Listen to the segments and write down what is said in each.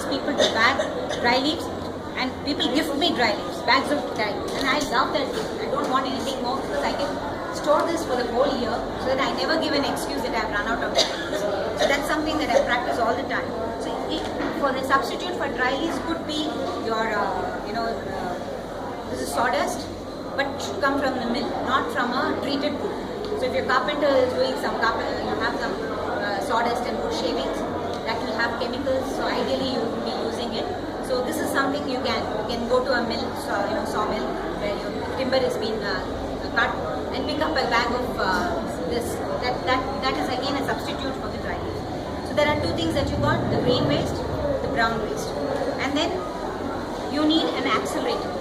ask people to bag dry leaves, and people gift me dry leaves, bags of dry leaves, and I love that gift. I don't want anything more because I can store this for the whole year so that I never give an excuse that I have run out of dry leaves. So that's something that I practice all the time. So for the substitute for dry leaves could be your, this is sawdust, but it should come from the mill, not from a treated wood. So if your carpenter is doing some you have some sawdust and wood shavings, that will have chemicals, so ideally you will be using it. So this is something you can go to a mill, sawmill, where your timber is being cut, and pick up a bag of this. That is again a substitute for the dry leaves. So there are two things that you got: the green waste, the brown waste, and then you need an accelerator.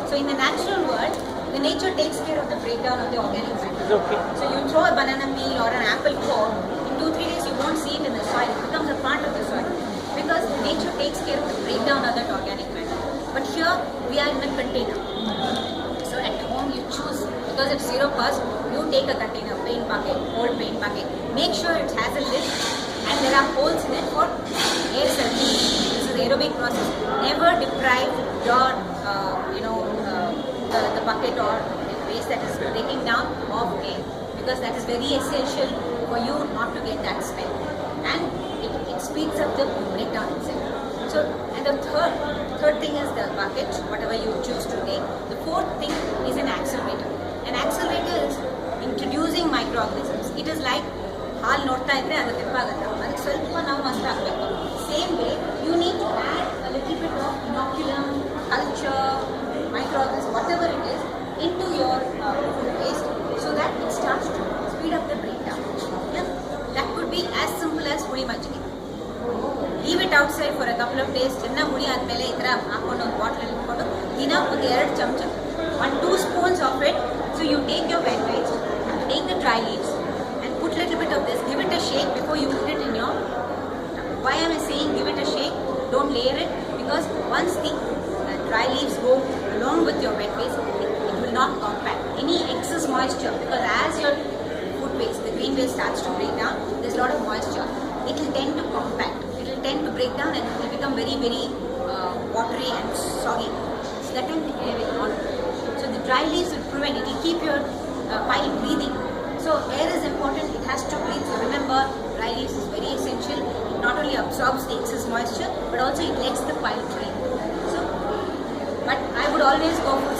So in the natural world, the nature takes care of the breakdown of the organic matter. Okay. So you throw a banana peel or an apple core, in 2-3 days you won't see it in the soil. It becomes a part of the soil because nature takes care of the breakdown of that organic matter. But here we are in a container. So at home you choose, because it's 0%, you take a container, paint bucket, old paint bucket. Make sure it has a lid and there are holes in it for air circulation. This is aerobic process. Never deprive your the bucket or the waste that is breaking down of air, because that is very essential for you not to get that smell, and it speeds up the breakdown itself. So, and the third thing is the bucket, whatever you choose to take. The fourth thing is an accelerator. An accelerator is introducing microorganisms. It is like ಹಾಲು ನೋಡ್ತಾ ಇದ್ರೆ ಅದು ತೆಪ್ಪಾಗಲ್ಲ, ಅದಕ್ಕೆ ಸ್ವಲ್ಪ ನಾವು must ಹಾಕಬೇಕು. Same way, you need to add a little bit of inoculum, culture, microorganisms, whatever it is, into your food waste so that it starts to speed up the breakdown. Yeah? That could be as simple as hudi majjige. Leave it outside for a couple of days. Chenna hudi admele ಈ ತರ ಹಾಕೊಂಡು ಒಂದು bottle ಇಟ್ಕೊಂಡು ದಿನ ಒಂದು 2 ಚಮಚ 1-2 spoons of it. So you take your wet waste, take the dry leaves and put little bit of this, give it a shake before you put it in your. Why am I saying give it a shake? Don't layer it, because once the dry leaves go along with your wet waste, it will not compact any excess moisture, because as your food waste, the green waste starts to break down, there's a lot of moisture. It will tend to compact. It will tend to break down and it will become very, very watery and soggy. So that will not. So the dry leaves will prevent it. It will keep your pile breathing. So air is important. It has to breathe. So remember, dry leaves is very essential. It not only absorbs the excess moisture, but also it lets the pile breathe. So, but I would always go for